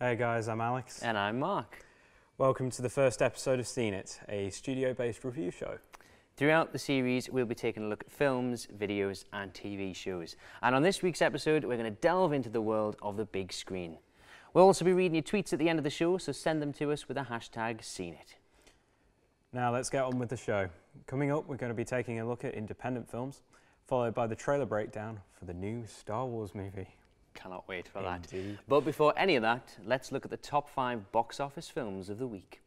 Hey guys, I'm Alex. And I'm Mark. Welcome to the first episode of Seen It, a studio-based review show. Throughout the series, we'll be taking a look at films, videos and TV shows. And on this week's episode, we're going to delve into the world of the big screen. We'll also be reading your tweets at the end of the show, so send them to us with the hashtag #SeenIt. Now let's get on with the show. Coming up, we're going to be taking a look at independent films, followed by the trailer breakdown for the new Star Wars movie. Cannot wait for that. Indeed. But before any of that, let's look at the top 5 box office films of the week.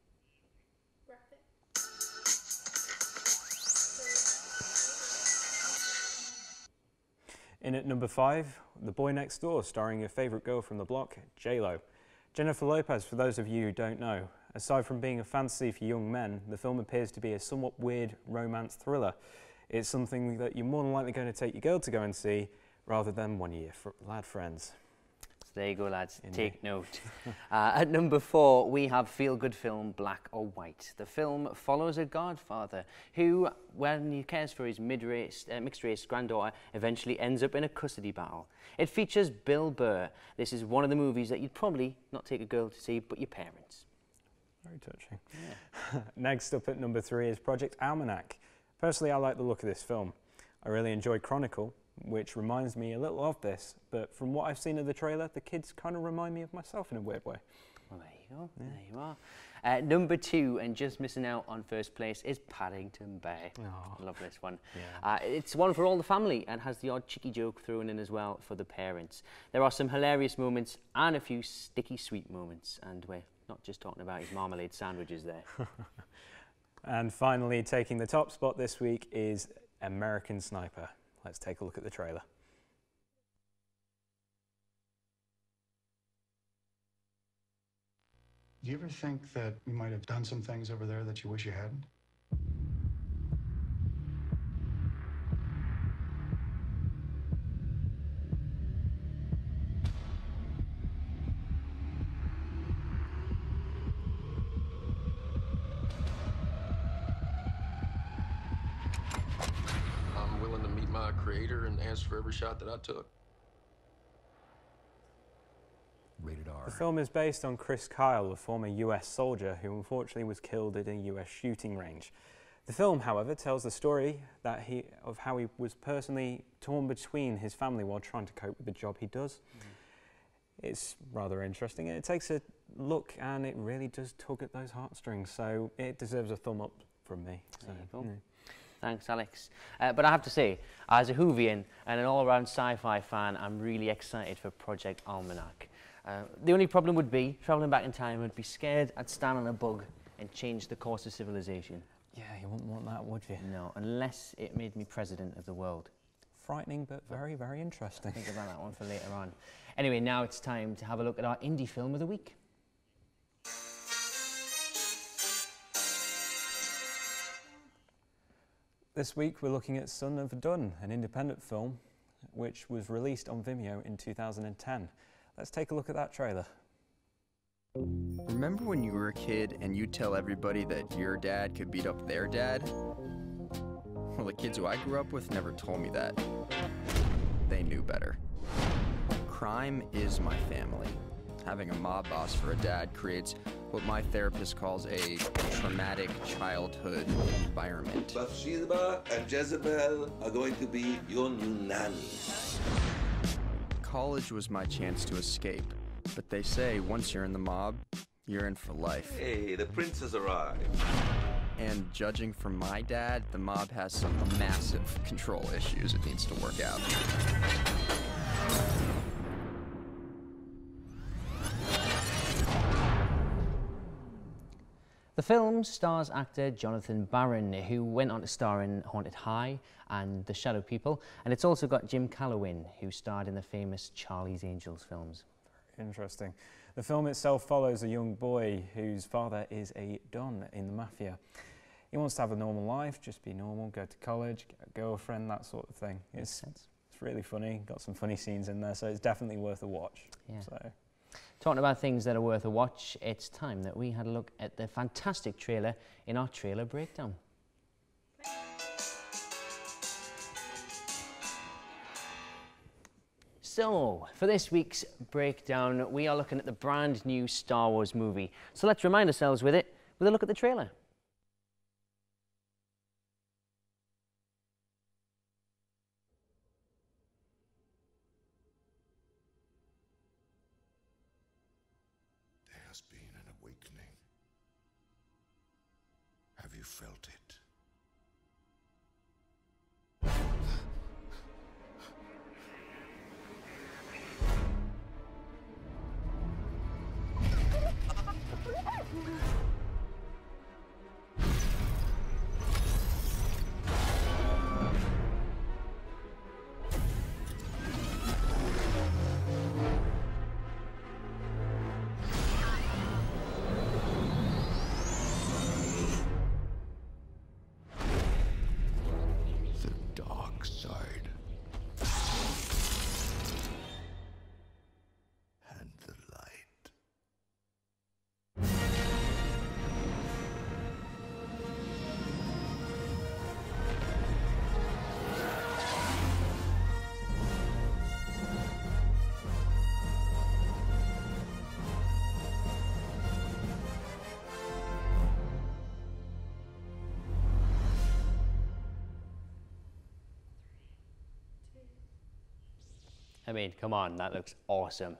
In at number 5, The Boy Next Door, starring your favourite girl from the block, J-Lo. Jennifer Lopez, for those of you who don't know. Aside from being a fantasy for young men, the film appears to be a somewhat weird romance thriller. It's something that you're more than likely going to take your girl to go and see, rather than one of your lad friends. So there you go, lads. Indeed. Take note. At number 4, we have feel-good film Black or White. The film follows a godfather who, when he cares for his mixed-race granddaughter, eventually ends up in a custody battle. It features Bill Burr. This is one of the movies that you'd probably not take a girl to see, but your parents. Very touching. Yeah. Next up at number 3 is Project Almanac. Personally, I like the look of this film. I really enjoyed Chronicle, which reminds me a little of this, but from what I've seen of the trailer, the kids kind of remind me of myself in a weird way. Well, there you go. Yeah. There you are. Number 2, and just missing out on first place, is Paddington Bear. Oh. Love this one. Yeah. It's one for all the family and has the odd cheeky joke thrown in as well for the parents. There are some hilarious moments and a few sticky sweet moments, and we're not just talking about his marmalade sandwiches there. And finally, taking the top spot this week is American Sniper. Let's take a look at the trailer. Do you ever think that you might have done some things over there that you wish you hadn't? I'm willing to meet my creator and answer for every shot that I took. Rated R. The film is based on Chris Kyle, a former US soldier who unfortunately was killed at a US shooting range. The film, however, tells the story of how he was personally torn between his family while trying to cope with the job he does. It's rather interesting. It takes a look and it really does tug at those heartstrings, so it deserves a thumb up from me. There you go. Thanks, Alex. But I have to say, as a Whovian and an all-round sci-fi fan, I'm really excited for Project Almanac. The only problem would be, travelling back in time, I'd be scared I'd stand on a bug and change the course of civilization. Yeah, you wouldn't want that, would you? No, unless it made me president of the world. Frightening, but very, very interesting. Think about that one for later on. Anyway, now it's time to have a look at our indie film of the week. This week we're looking at Son of a Dun, an independent film which was released on Vimeo in 2010. Let's take a look at that trailer. Remember when you were a kid and you'd tell everybody that your dad could beat up their dad? Well, the kids who I grew up with never told me that. They knew better. Crime is my family. Having a mob boss for a dad creates what my therapist calls a traumatic childhood environment. Bathsheba and Jezebel are going to be your new nannies. College was my chance to escape, but they say once you're in the mob, you're in for life. Hey, the prince has arrived. And judging from my dad, the mob has some massive control issues it needs to work out. The film stars actor Jonathan Barron, who went on to star in Haunted High and The Shadow People, and it's also got Jim Calloway, who starred in the famous Charlie's Angels films. Interesting. The film itself follows a young boy whose father is a don in the mafia. He wants to have a normal life, just be normal, go to college, get a girlfriend, that sort of thing. It's really funny, got some funny scenes in there, so it's definitely worth a watch. Yeah. So. Talking about things that are worth a watch, it's time that we had a look at the fantastic trailer in our trailer breakdown. So, for this week's breakdown, we are looking at the brand new Star Wars movie. So let's remind ourselves with it with a look at the trailer. There has been an awakening. Have you felt it? The dark side. And the light. I mean, come on, that looks awesome.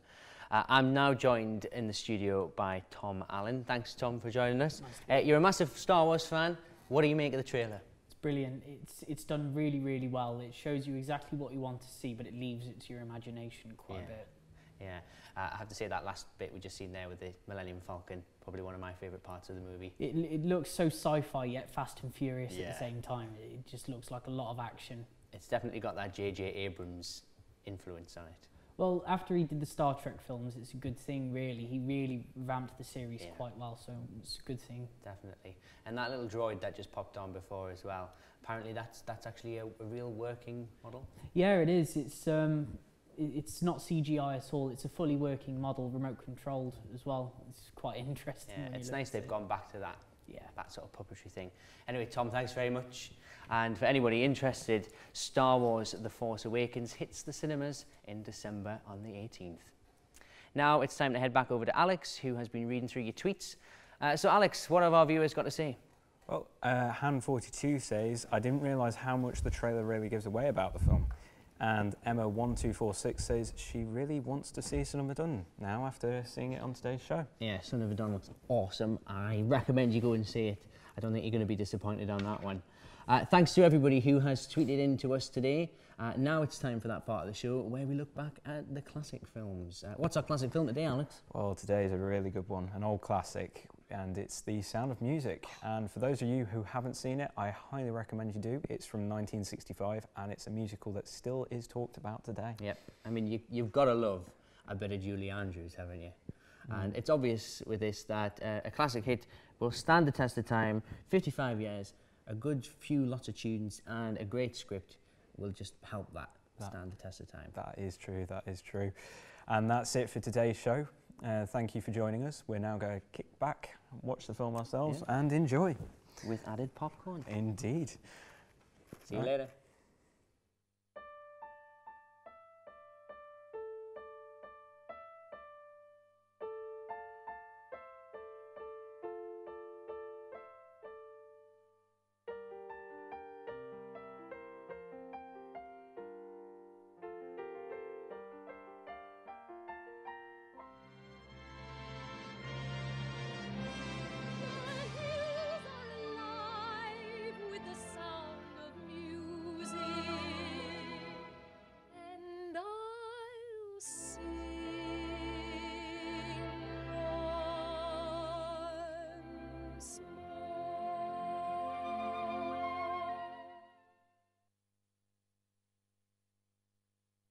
I'm now joined in the studio by Tom Allen. Thanks, Tom, for joining us. You're a massive Star Wars fan. What do you make of the trailer? It's brilliant. It's done really, really well. It shows you exactly what you want to see, but it leaves it to your imagination quite a bit. Yeah, I have to say that last bit we just seen there with the Millennium Falcon, probably one of my favourite parts of the movie. It looks so sci-fi yet fast and furious at the same time. It just looks like a lot of action. It's definitely got that J.J. Abrams influence on it. Well, after he did the Star Trek films, it's a good thing, really. He really ramped the series quite well, so it's a good thing. Definitely. And that little droid that just popped on before as well, apparently that's actually a real working model? Yeah, it is. It's not CGI at all. It's a fully working model, remote controlled as well. It's quite interesting. Yeah, it's nice they've gone back to that. Yeah. That sort of puppetry thing. Anyway, Tom, thanks very much. And for anybody interested, Star Wars The Force Awakens hits the cinemas in December on the 18th. Now it's time to head back over to Alex, who has been reading through your tweets. So Alex, what have our viewers got to say? Well, Han42 says, I didn't realise how much the trailer really gives away about the film. And Emma1246 says she really wants to see Son of a Gun now after seeing it on today's show. Yeah, Son of a Gun looks awesome. I recommend you go and see it. I don't think you're going to be disappointed on that one. Thanks to everybody who has tweeted in to us today. Now it's time for that part of the show where we look back at the classic films. What's our classic film today, Alex? Well, today is a really good one, an old classic, and it's The Sound of Music. And for those of you who haven't seen it, I highly recommend you do. It's from 1965, and it's a musical that still is talked about today. Yep. I mean, you've got to love a bit of Julie Andrews, haven't you? And it's obvious with this that a classic hit will stand the test of time. 55 years, a good few lots of tunes, and a great script will just help that stand the test of time. That is true, that is true. And that's it for today's show. Thank you for joining us. We're now going to kick back, watch the film ourselves, and enjoy. With added popcorn. Indeed. See you later.